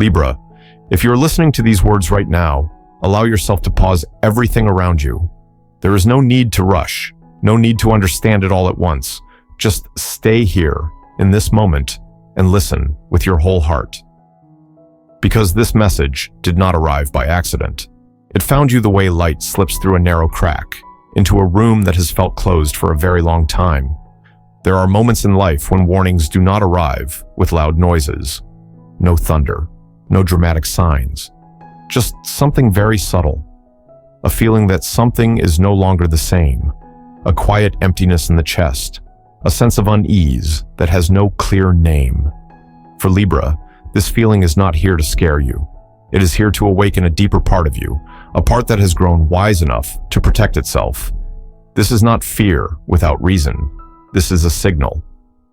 Libra, if you're listening to these words right now, allow yourself to pause everything around you. There is no need to rush, no need to understand it all at once. Just stay here in this moment and listen with your whole heart. Because this message did not arrive by accident. It found you the way light slips through a narrow crack, into a room that has felt closed for a very long time. There are moments in life when warnings do not arrive with loud noises. No thunder, no dramatic signs. Just something very subtle. A feeling that something is no longer the same. A quiet emptiness in the chest. A sense of unease that has no clear name. For Libra, this feeling is not here to scare you. It is here to awaken a deeper part of you, a part that has grown wise enough to protect itself. This is not fear without reason. This is a signal,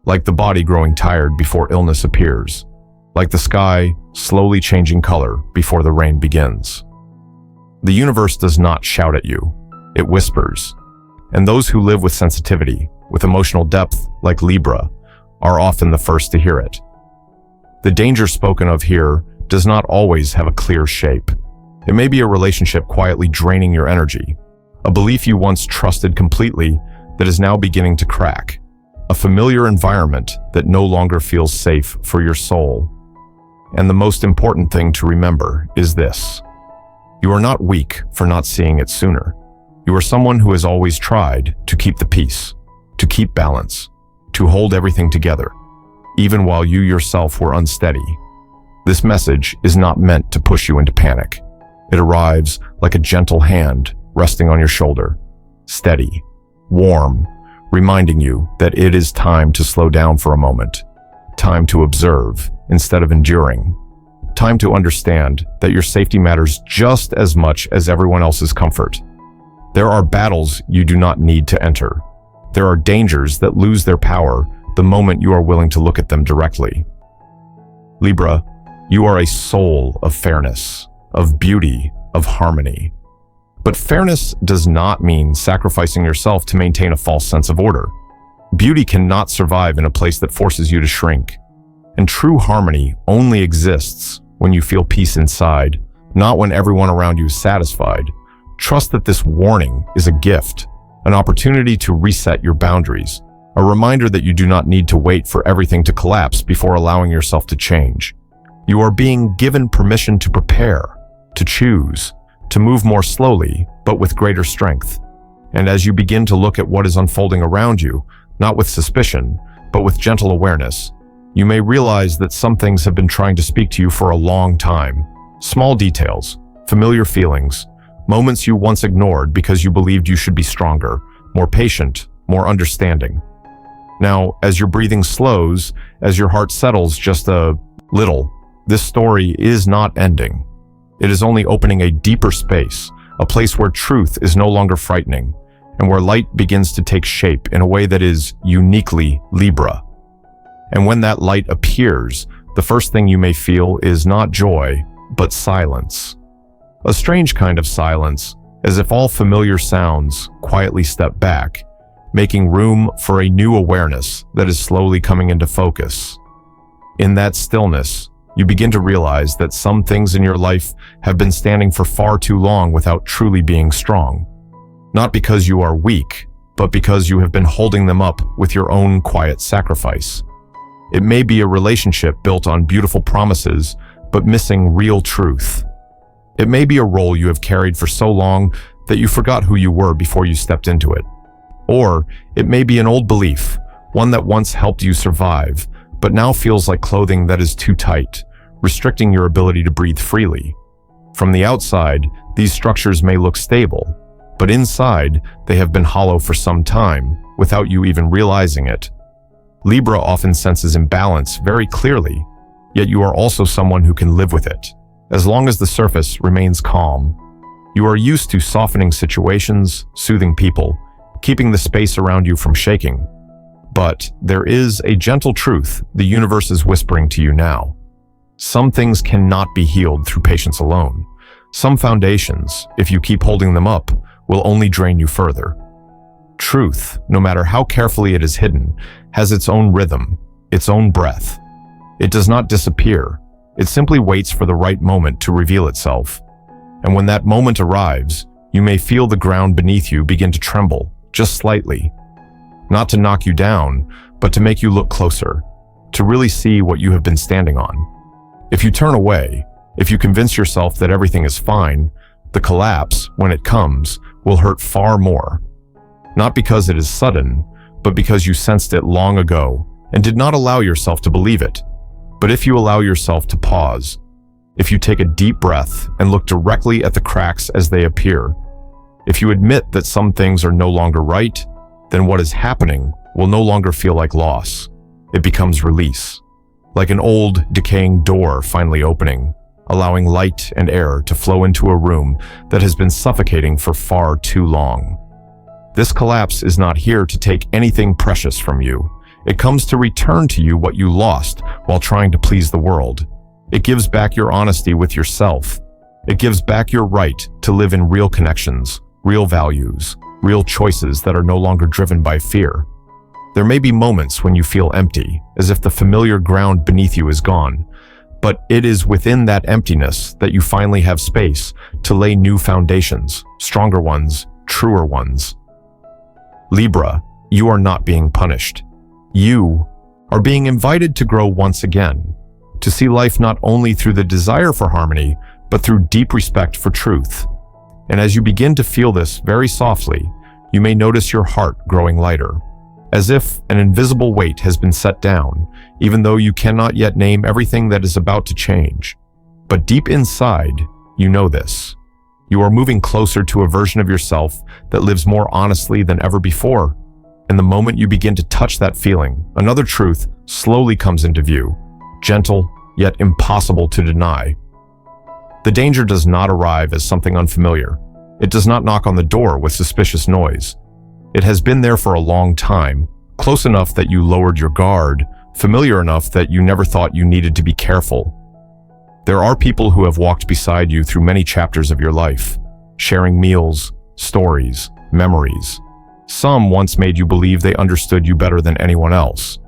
like the body growing tired before illness appears, like the sky slowly changing color before the rain begins. The universe does not shout at you, it whispers. And those who live with sensitivity, with emotional depth like Libra, are often the first to hear it. The danger spoken of here does not always have a clear shape. It may be a relationship quietly draining your energy, a belief you once trusted completely that is now beginning to crack, a familiar environment that no longer feels safe for your soul. And the most important thing to remember is this. You are not weak for not seeing it sooner. You are someone who has always tried to keep the peace, to keep balance, to hold everything together, even while you yourself were unsteady. This message is not meant to push you into panic. It arrives like a gentle hand resting on your shoulder, steady, warm, reminding you that it is time to slow down for a moment, time to observe instead of enduring, time to understand that your safety matters just as much as everyone else's comfort. There are battles you do not need to enter. There are dangers that lose their power the moment you are willing to look at them directly. Libra, you are a soul of fairness, of beauty, of harmony. But fairness does not mean sacrificing yourself to maintain a false sense of order. Beauty cannot survive in a place that forces you to shrink. And true harmony only exists when you feel peace inside, not when everyone around you is satisfied. Trust that this warning is a gift, an opportunity to reset your boundaries, a reminder that you do not need to wait for everything to collapse before allowing yourself to change. You are being given permission to prepare, to choose, to move more slowly, but with greater strength. And as you begin to look at what is unfolding around you, not with suspicion, but with gentle awareness, you may realize that some things have been trying to speak to you for a long time. Small details, familiar feelings, moments you once ignored because you believed you should be stronger, more patient, more understanding. Now, as your breathing slows, as your heart settles just a little, this story is not ending. It is only opening a deeper space, a place where truth is no longer frightening, and where light begins to take shape in a way that is uniquely Libra. And when that light appears, the first thing you may feel is not joy, but silence. A strange kind of silence, as if all familiar sounds quietly step back, making room for a new awareness that is slowly coming into focus. In that stillness, you begin to realize that some things in your life have been standing for far too long without truly being strong. Not because you are weak, but because you have been holding them up with your own quiet sacrifice. It may be a relationship built on beautiful promises, but missing real truth. It may be a role you have carried for so long that you forgot who you were before you stepped into it. Or it may be an old belief, one that once helped you survive, but now feels like clothing that is too tight, restricting your ability to breathe freely. From the outside, these structures may look stable, but inside, they have been hollow for some time, without you even realizing it. Libra often senses imbalance very clearly, yet you are also someone who can live with it, as long as the surface remains calm. You are used to softening situations, soothing people, keeping the space around you from shaking. But there is a gentle truth the universe is whispering to you now. Some things cannot be healed through patience alone. Some foundations, if you keep holding them up, will only drain you further. Truth, no matter how carefully it is hidden, has its own rhythm, its own breath. It does not disappear. It simply waits for the right moment to reveal itself. And when that moment arrives, you may feel the ground beneath you begin to tremble, just slightly. Not to knock you down, but to make you look closer, to really see what you have been standing on. If you turn away, if you convince yourself that everything is fine, the collapse, when it comes, will hurt far more. Not because it is sudden, but because you sensed it long ago and did not allow yourself to believe it. But if you allow yourself to pause, if you take a deep breath and look directly at the cracks as they appear, if you admit that some things are no longer right, then what is happening will no longer feel like loss. It becomes release, like an old, decaying door finally opening, allowing light and air to flow into a room that has been suffocating for far too long. This collapse is not here to take anything precious from you. It comes to return to you what you lost while trying to please the world. It gives back your honesty with yourself. It gives back your right to live in real connections, real values, real choices that are no longer driven by fear. There may be moments when you feel empty, as if the familiar ground beneath you is gone, but it is within that emptiness that you finally have space to lay new foundations, stronger ones, truer ones. Libra, you are not being punished. You are being invited to grow once again, to see life not only through the desire for harmony, but through deep respect for truth. And as you begin to feel this very softly, you may notice your heart growing lighter, as if an invisible weight has been set down, even though you cannot yet name everything that is about to change. But deep inside, you know this. You are moving closer to a version of yourself that lives more honestly than ever before. And the moment you begin to touch that feeling, another truth slowly comes into view, gentle yet impossible to deny. The danger does not arrive as something unfamiliar. It does not knock on the door with suspicious noise. It has been there for a long time, close enough that you lowered your guard, familiar enough that you never thought you needed to be careful. There are people who have walked beside you through many chapters of your life, sharing meals, stories, memories. Some once made you believe they understood you better than anyone else.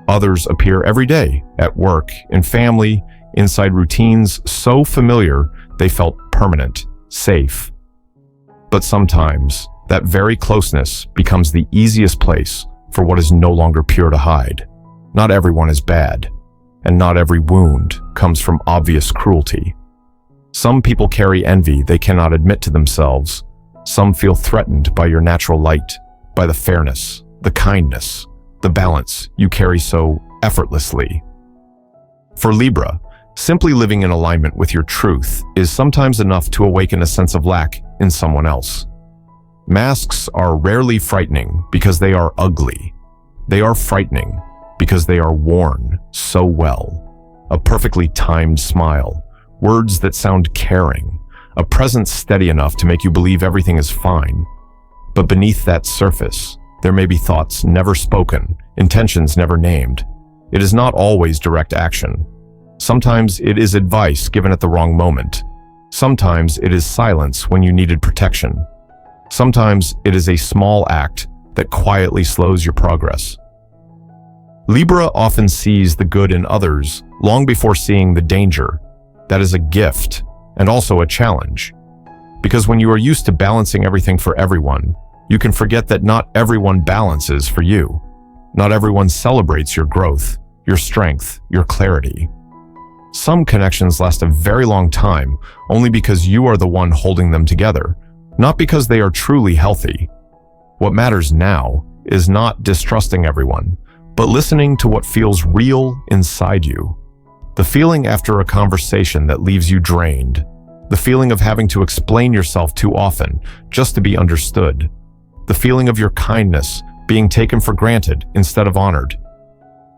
Others appear every day, at work, in family, inside routines so familiar they felt permanent, safe. But sometimes, that very closeness becomes the easiest place for what is no longer pure to hide. Not everyone is bad, and not every wound comes from obvious cruelty. Some people carry envy they cannot admit to themselves. Some feel threatened by your natural light, by the fairness, the kindness, the balance you carry so effortlessly. For Libra, simply living in alignment with your truth is sometimes enough to awaken a sense of lack in someone else. Masks are rarely frightening because they are ugly. They are frightening because they are worn so well. A perfectly timed smile, words that sound caring, a presence steady enough to make you believe everything is fine. But beneath that surface, there may be thoughts never spoken, intentions never named. It is not always direct action. Sometimes it is advice given at the wrong moment. Sometimes it is silence when you needed protection. Sometimes it is a small act that quietly slows your progress. Libra often sees the good in others long before seeing the danger. That is a gift and also a challenge. Because when you are used to balancing everything for everyone, you can forget that not everyone balances for you. Not everyone celebrates your growth, your strength, your clarity. Some connections last a very long time only because you are the one holding them together, not because they are truly healthy. What matters now is not distrusting everyone, but listening to what feels real inside you. The feeling after a conversation that leaves you drained. The feeling of having to explain yourself too often just to be understood. The feeling of your kindness being taken for granted instead of honored.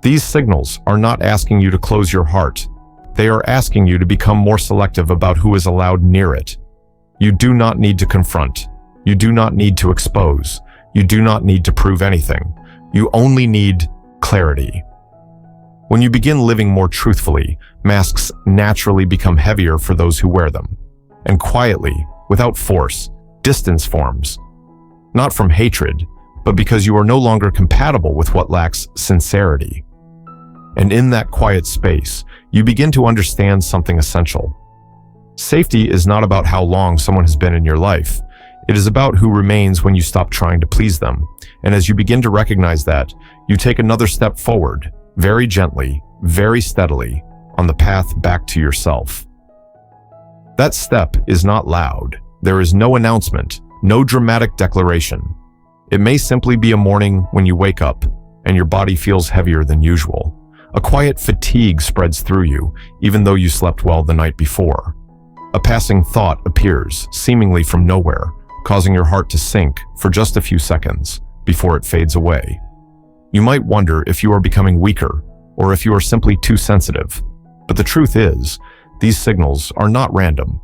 These signals are not asking you to close your heart. They are asking you to become more selective about who is allowed near it. You do not need to confront. You do not need to expose. You do not need to prove anything. You only need clarity. When you begin living more truthfully, masks naturally become heavier for those who wear them. And quietly, without force, distance forms. Not from hatred, but because you are no longer compatible with what lacks sincerity. And in that quiet space, you begin to understand something essential. Safety is not about how long someone has been in your life. It is about who remains when you stop trying to please them. And as you begin to recognize that, you take another step forward, very gently, very steadily, on the path back to yourself. That step is not loud. There is no announcement, no dramatic declaration. It may simply be a morning when you wake up and your body feels heavier than usual. A quiet fatigue spreads through you, even though you slept well the night before. A passing thought appears, seemingly from nowhere, causing your heart to sink for just a few seconds before it fades away. You might wonder if you are becoming weaker or if you are simply too sensitive. But the truth is, these signals are not random.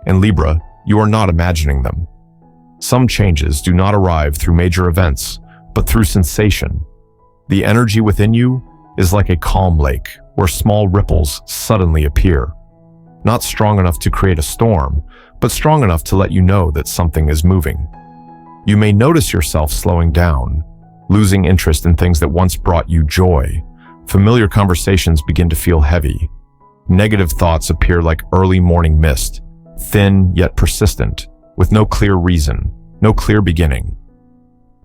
And Libra, you are not imagining them. Some changes do not arrive through major events, but through sensation. The energy within you is like a calm lake where small ripples suddenly appear. Not strong enough to create a storm, but strong enough to let you know that something is moving. You may notice yourself slowing down, losing interest in things that once brought you joy. Familiar conversations begin to feel heavy. Negative thoughts appear like early morning mist, thin yet persistent, with no clear reason, no clear beginning.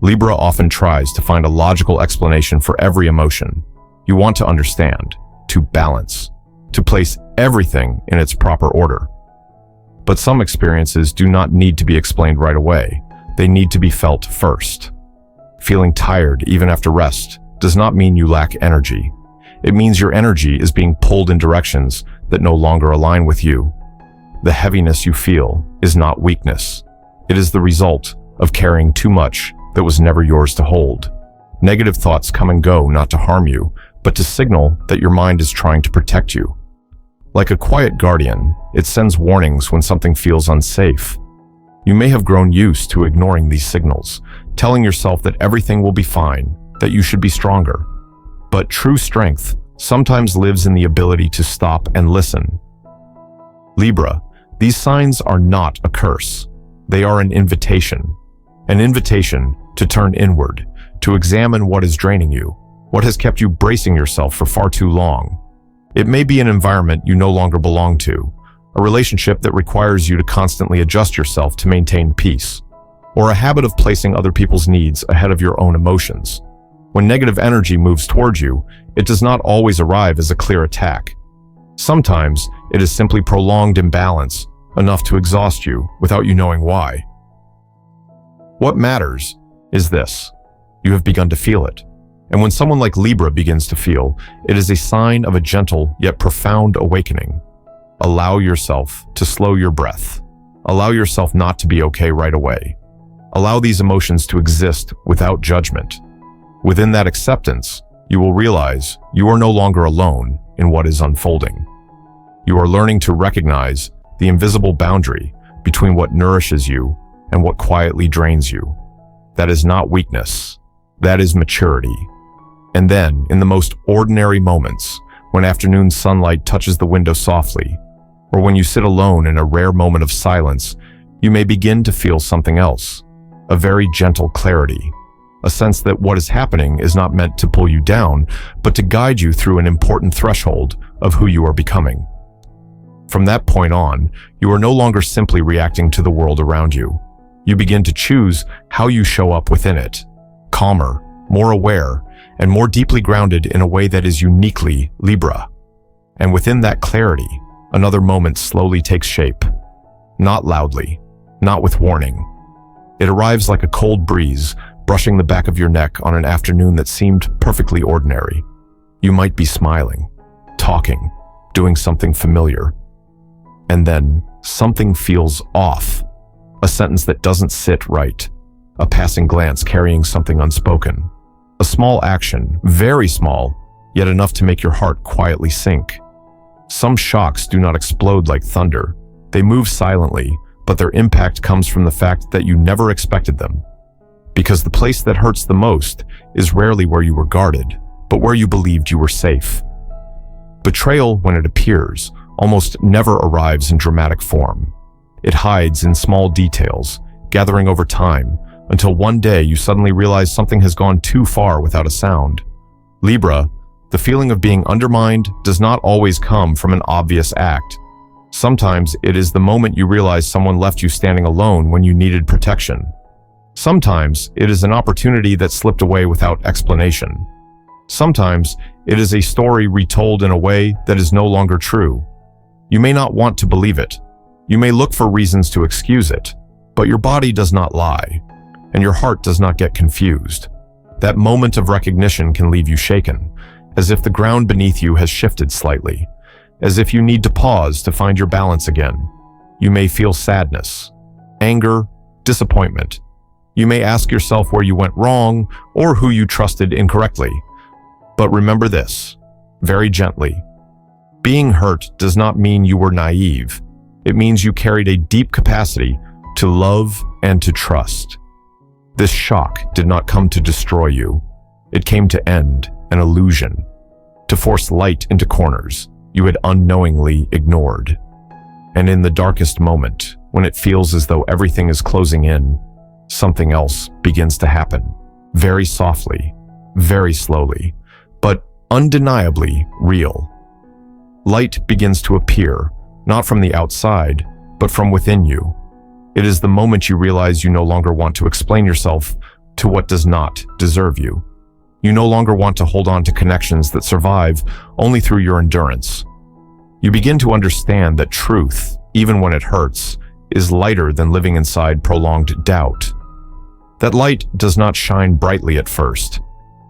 Libra often tries to find a logical explanation for every emotion. You want to understand, to balance, to place everything in its proper order. But some experiences do not need to be explained right away. They need to be felt first. Feeling tired even after rest does not mean you lack energy. It means your energy is being pulled in directions that no longer align with you. The heaviness you feel is not weakness. It is the result of carrying too much that was never yours to hold. Negative thoughts come and go not to harm you, but to signal that your mind is trying to protect you. Like a quiet guardian, it sends warnings when something feels unsafe. You may have grown used to ignoring these signals, telling yourself that everything will be fine, that you should be stronger. But true strength sometimes lives in the ability to stop and listen. Libra, these signs are not a curse. They are an invitation to turn inward, to examine what is draining you, what has kept you bracing yourself for far too long. It may be an environment you no longer belong to, a relationship that requires you to constantly adjust yourself to maintain peace, or a habit of placing other people's needs ahead of your own emotions. When negative energy moves towards you, it does not always arrive as a clear attack. Sometimes it is simply prolonged imbalance, enough to exhaust you without you knowing why. What matters is this: you have begun to feel it. And when someone like Libra begins to feel, it is a sign of a gentle yet profound awakening. Allow yourself to slow your breath. Allow yourself not to be okay right away. Allow these emotions to exist without judgment. Within that acceptance, you will realize you are no longer alone in what is unfolding. You are learning to recognize the invisible boundary between what nourishes you and what quietly drains you. That is not weakness. That is maturity. And then, in the most ordinary moments, when afternoon sunlight touches the window softly, or when you sit alone in a rare moment of silence, you may begin to feel something else, a very gentle clarity, a sense that what is happening is not meant to pull you down, but to guide you through an important threshold of who you are becoming. From that point on, you are no longer simply reacting to the world around you. You begin to choose how you show up within it, calmer, more aware, and more deeply grounded in a way that is uniquely Libra. And within that clarity, another moment slowly takes shape. Not loudly, not with warning. It arrives like a cold breeze, brushing the back of your neck on an afternoon that seemed perfectly ordinary. You might be smiling, talking, doing something familiar. And then something feels off. A sentence that doesn't sit right. A passing glance carrying something unspoken. A small action, very small, yet enough to make your heart quietly sink. Some shocks do not explode like thunder. They move silently, but their impact comes from the fact that you never expected them. Because the place that hurts the most is rarely where you were guarded, but where you believed you were safe. Betrayal, when it appears, almost never arrives in dramatic form. It hides in small details, gathering over time, until one day you suddenly realize something has gone too far without a sound. Libra, The feeling of being undermined does not always come from an obvious act. Sometimes it is the moment you realize someone left you standing alone when you needed protection. Sometimes it is an opportunity that slipped away without explanation. Sometimes it is a story retold in a way that is no longer true. You may not want to believe it. You may look for reasons to excuse it, but your body does not lie, and your heart does not get confused. That moment of recognition can leave you shaken, as if the ground beneath you has shifted slightly, as if you need to pause to find your balance again. You may feel sadness, anger, disappointment. You may ask yourself where you went wrong or who you trusted incorrectly. But remember this, very gently. Being hurt does not mean you were naive. It means you carried a deep capacity to love and to trust. This shock did not come to destroy you. It came to end an illusion, to force light into corners you had unknowingly ignored. And in the darkest moment, when it feels as though everything is closing in, something else begins to happen, very softly, very slowly, but undeniably real. Light begins to appear, not from the outside, but from within you. It is the moment you realize you no longer want to explain yourself to what does not deserve you. You no longer want to hold on to connections that survive only through your endurance. You begin to understand that truth, even when it hurts, is lighter than living inside prolonged doubt. That light does not shine brightly at first.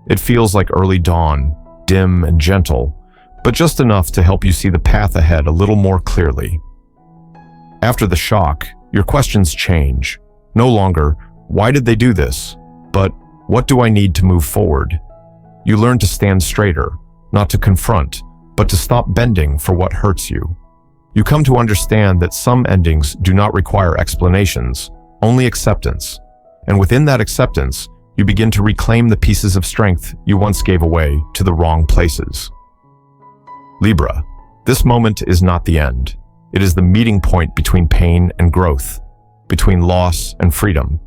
It feels like early dawn, dim and gentle, but just enough to help you see the path ahead a little more clearly. After the shock, your questions change. No longer, why did they do this? But, what do I need to move forward? You learn to stand straighter, not to confront, but to stop bending for what hurts you. You come to understand that some endings do not require explanations, only acceptance. And within that acceptance, you begin to reclaim the pieces of strength you once gave away to the wrong places. Libra, this moment is not the end. It is the meeting point between pain and growth, between loss and freedom.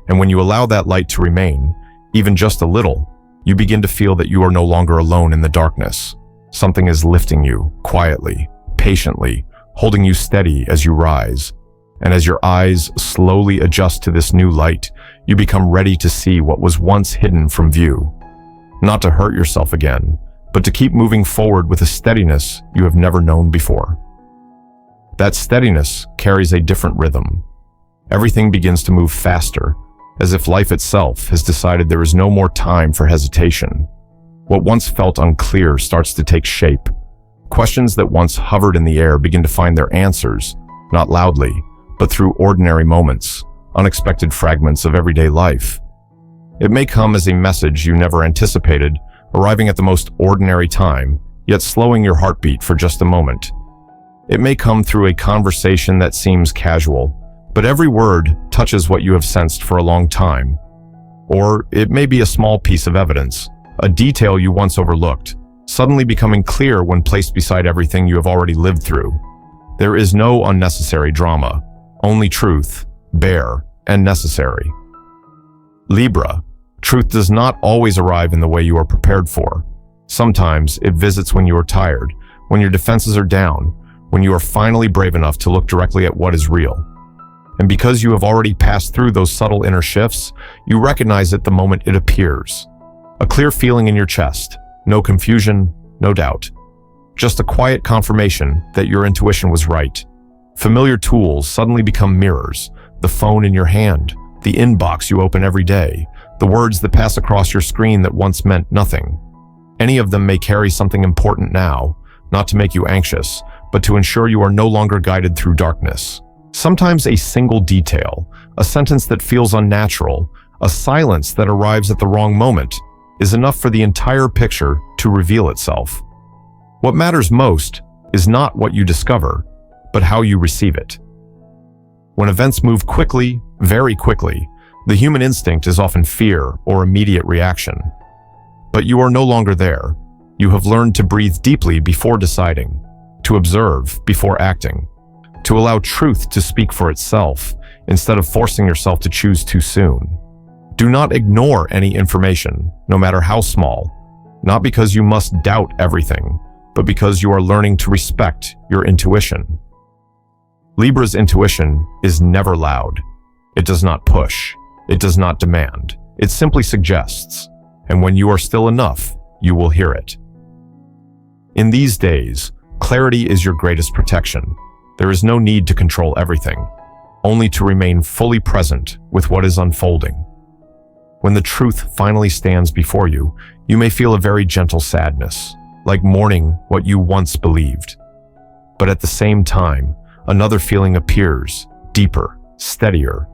And when you allow that light to remain, even just a little, you begin to feel that you are no longer alone in the darkness. Something is lifting you, quietly, patiently, holding you steady as you rise. And as your eyes slowly adjust to this new light, you become ready to see what was once hidden from view. Not to hurt yourself again, but to keep moving forward with a steadiness you have never known before. That steadiness carries a different rhythm. Everything begins to move faster, as if life itself has decided there is no more time for hesitation. What once felt unclear starts to take shape. Questions that once hovered in the air begin to find their answers, not loudly, but through ordinary moments, unexpected fragments of everyday life. It may come as a message you never anticipated, arriving at the most ordinary time, yet slowing your heartbeat for just a moment. It may come through a conversation that seems casual, but every word touches what you have sensed for a long time. Or it may be a small piece of evidence, a detail you once overlooked, suddenly becoming clear when placed beside everything you have already lived through. There is no unnecessary drama, only truth, bare and necessary. Libra, truth does not always arrive in the way you are prepared for. Sometimes it visits when you are tired, when your defenses are down, when you are finally brave enough to look directly at what is real. And because you have already passed through those subtle inner shifts, you recognize it the moment it appears. A clear feeling in your chest, no confusion, no doubt. Just a quiet confirmation that your intuition was right. Familiar tools suddenly become mirrors, the phone in your hand, the inbox you open every day, the words that pass across your screen that once meant nothing. Any of them may carry something important now, not to make you anxious, but to ensure you are no longer guided through darkness. Sometimes a single detail, a sentence that feels unnatural, a silence that arrives at the wrong moment, is enough for the entire picture to reveal itself. What matters most is not what you discover, but how you receive it. When events move quickly, very quickly, the human instinct is often fear or immediate reaction. But you are no longer there. You have learned to breathe deeply before deciding, to observe before acting, to allow truth to speak for itself instead of forcing yourself to choose too soon. Do not ignore any information, no matter how small. not because you must doubt everything, but because you are learning to respect your intuition. Libra's intuition is never loud. It does not push. It does not demand. It simply suggests. And when you are still enough, you will hear it. In these days, clarity is your greatest protection. There is no need to control everything, only to remain fully present with what is unfolding. When the truth finally stands before you, you may feel a very gentle sadness, like mourning what you once believed. But at the same time, another feeling appears, deeper, steadier.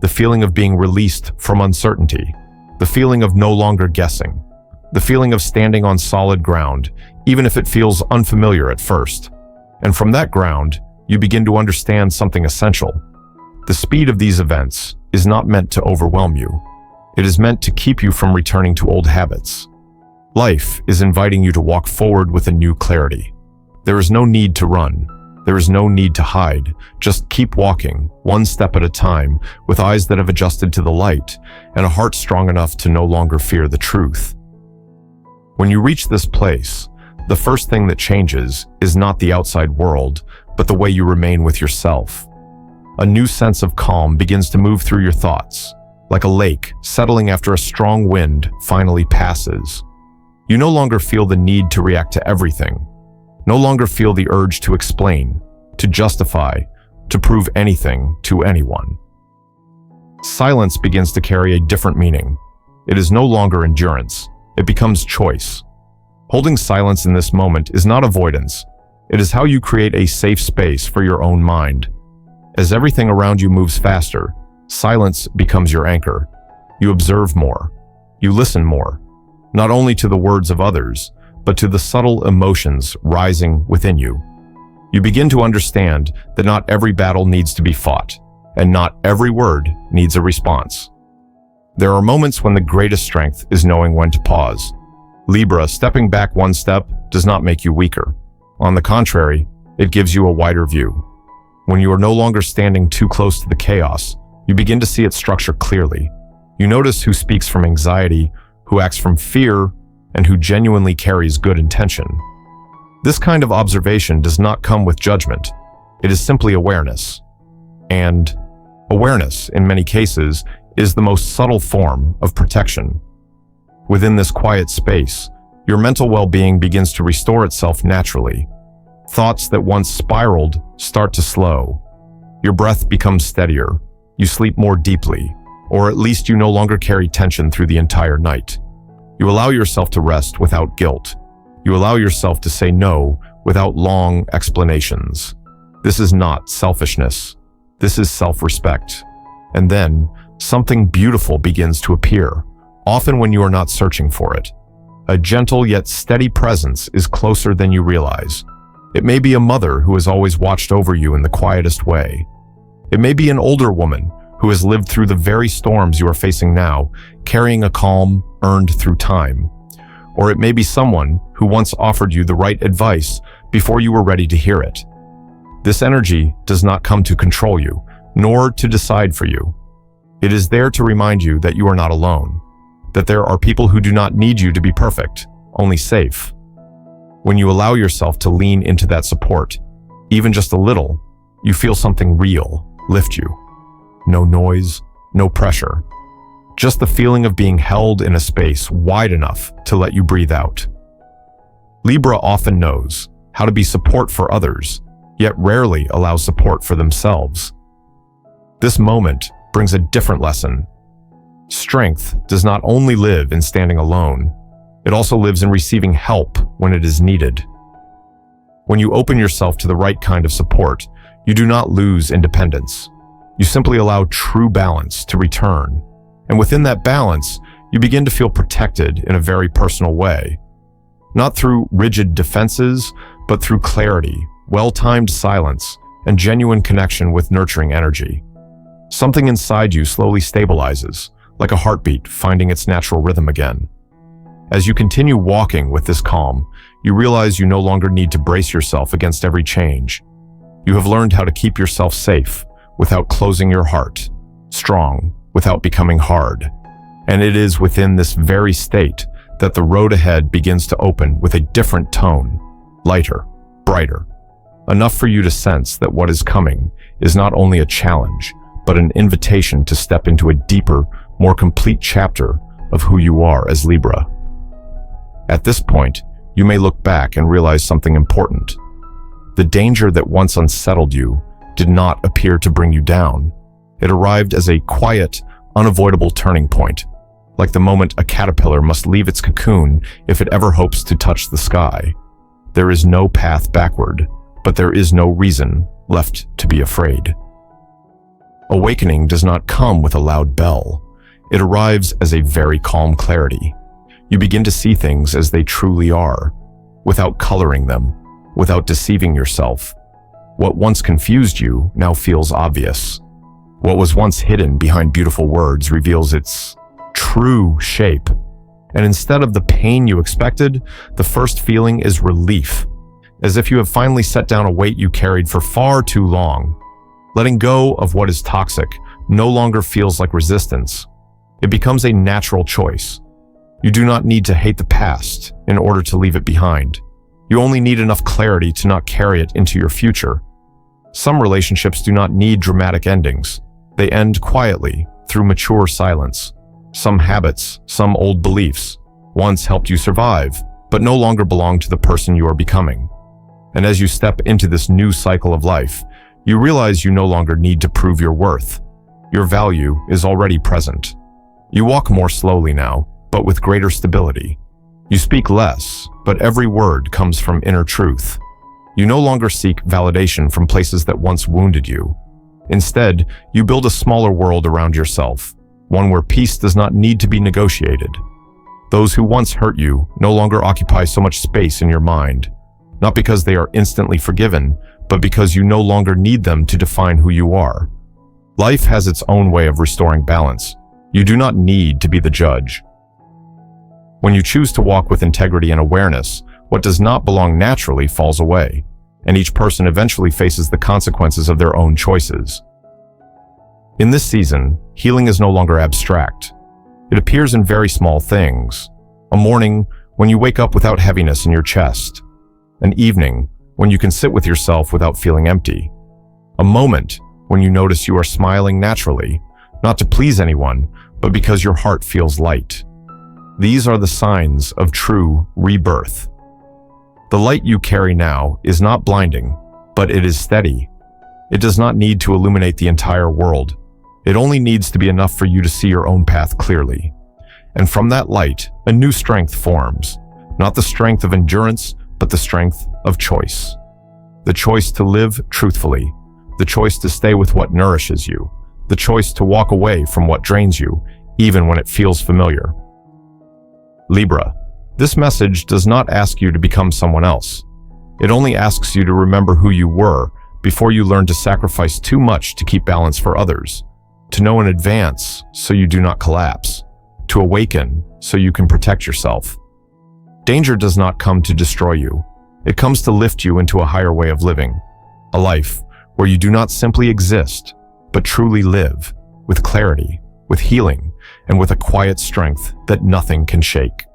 The feeling of being released from uncertainty, the feeling of no longer guessing, the feeling of standing on solid ground, even if it feels unfamiliar at first. And from that ground, you begin to understand something essential. The speed of these events is not meant to overwhelm you. It is meant to keep you from returning to old habits. Life is inviting you to walk forward with a new clarity. There is no need to run. There is no need to hide. Just keep walking, one step at a time, with eyes that have adjusted to the light, and a heart strong enough to no longer fear the truth. When you reach this place, the first thing that changes is not the outside world, but the way you remain with yourself. A new sense of calm begins to move through your thoughts, like a lake settling after a strong wind finally passes. You no longer feel the need to react to everything, no longer feel the urge to explain, to justify, to prove anything to anyone. Silence begins to carry a different meaning. It is no longer endurance. It becomes choice. Holding silence in this moment is not avoidance. It is how you create a safe space for your own mind. As everything around you moves faster, silence becomes your anchor. You observe more. You listen more, not only to the words of others, but to the subtle emotions rising within you. You begin to understand that not every battle needs to be fought, and not every word needs a response. There are moments when the greatest strength is knowing when to pause. Libra, stepping back one step does not make you weaker. On the contrary, it gives you a wider view. When you are no longer standing too close to the chaos, you begin to see its structure clearly. You notice who speaks from anxiety, who acts from fear, and who genuinely carries good intention. This kind of observation does not come with judgment. It is simply awareness. And awareness, in many cases, is the most subtle form of protection. Within this quiet space, your mental well-being begins to restore itself naturally. Thoughts that once spiraled start to slow. Your breath becomes steadier. You sleep more deeply, or at least you no longer carry tension through the entire night. You allow yourself to rest without guilt. You allow yourself to say no without long explanations. This is not selfishness. This is self-respect. And then, something beautiful begins to appear, often when you are not searching for it. A gentle yet steady presence is closer than you realize. It may be a mother who has always watched over you in the quietest way. It may be an older woman who has lived through the very storms you are facing now, carrying a calm earned through time. Or it may be someone who once offered you the right advice before you were ready to hear it. This energy does not come to control you, nor to decide for you. It is there to remind you that you are not alone, that there are people who do not need you to be perfect, only safe. When you allow yourself to lean into that support, even just a little, you feel something real lift you. No noise, no pressure. Just the feeling of being held in a space wide enough to let you breathe out. Libra often knows how to be support for others, yet rarely allows support for themselves. This moment brings a different lesson. Strength does not only live in standing alone, it also lives in receiving help when it is needed. When you open yourself to the right kind of support, you do not lose independence. You simply allow true balance to return. And within that balance, you begin to feel protected in a very personal way. Not through rigid defenses, but through clarity, well-timed silence, and genuine connection with nurturing energy. Something inside you slowly stabilizes, like a heartbeat finding its natural rhythm again. As you continue walking with this calm, you realize you no longer need to brace yourself against every change. You have learned how to keep yourself safe without closing your heart, strong without becoming hard. And it is within this very state that the road ahead begins to open with a different tone, lighter, brighter, enough for you to sense that what is coming is not only a challenge, but an invitation to step into a deeper, more complete chapter of who you are as Libra. At this point, you may look back and realize something important. The danger that once unsettled you did not appear to bring you down. It arrived as a quiet, unavoidable turning point, like the moment a caterpillar must leave its cocoon if it ever hopes to touch the sky. There is no path backward, but there is no reason left to be afraid. Awakening does not come with a loud bell. It arrives as a very calm clarity. You begin to see things as they truly are, without coloring them, without deceiving yourself. What once confused you now feels obvious. What was once hidden behind beautiful words reveals its true shape. And instead of the pain you expected, the first feeling is relief, as if you have finally set down a weight you carried for far too long. Letting go of what is toxic no longer feels like resistance. It becomes a natural choice. You do not need to hate the past in order to leave it behind. You only need enough clarity to not carry it into your future. Some relationships do not need dramatic endings. They end quietly, through mature silence. Some habits, some old beliefs, once helped you survive, but no longer belong to the person you are becoming. And as you step into this new cycle of life, you realize you no longer need to prove your worth. Your value is already present. You walk more slowly now, but with greater stability. You speak less, but every word comes from inner truth. You no longer seek validation from places that once wounded you. Instead, you build a smaller world around yourself, one where peace does not need to be negotiated. Those who once hurt you no longer occupy so much space in your mind, not because they are instantly forgiven, but because you no longer need them to define who you are. Life has its own way of restoring balance. You do not need to be the judge. When you choose to walk with integrity and awareness, what does not belong naturally falls away, and each person eventually faces the consequences of their own choices. In this season, healing is no longer abstract. It appears in very small things. A morning when you wake up without heaviness in your chest. An evening when you can sit with yourself without feeling empty. A moment when you notice you are smiling naturally, not to please anyone, but because your heart feels light. These are the signs of true rebirth. The light you carry now is not blinding, but it is steady. It does not need to illuminate the entire world. It only needs to be enough for you to see your own path clearly. And from that light, a new strength forms. Not the strength of endurance, but the strength of choice. The choice to live truthfully. The choice to stay with what nourishes you. The choice to walk away from what drains you, even when it feels familiar. Libra, this message does not ask you to become someone else. It only asks you to remember who you were before you learn to sacrifice too much to keep balance for others. To know in advance so you do not collapse. To awaken so you can protect yourself. Danger does not come to destroy you. It comes to lift you into a higher way of living. A life where you do not simply exist, but truly live, with clarity, with healing, and with a quiet strength that nothing can shake.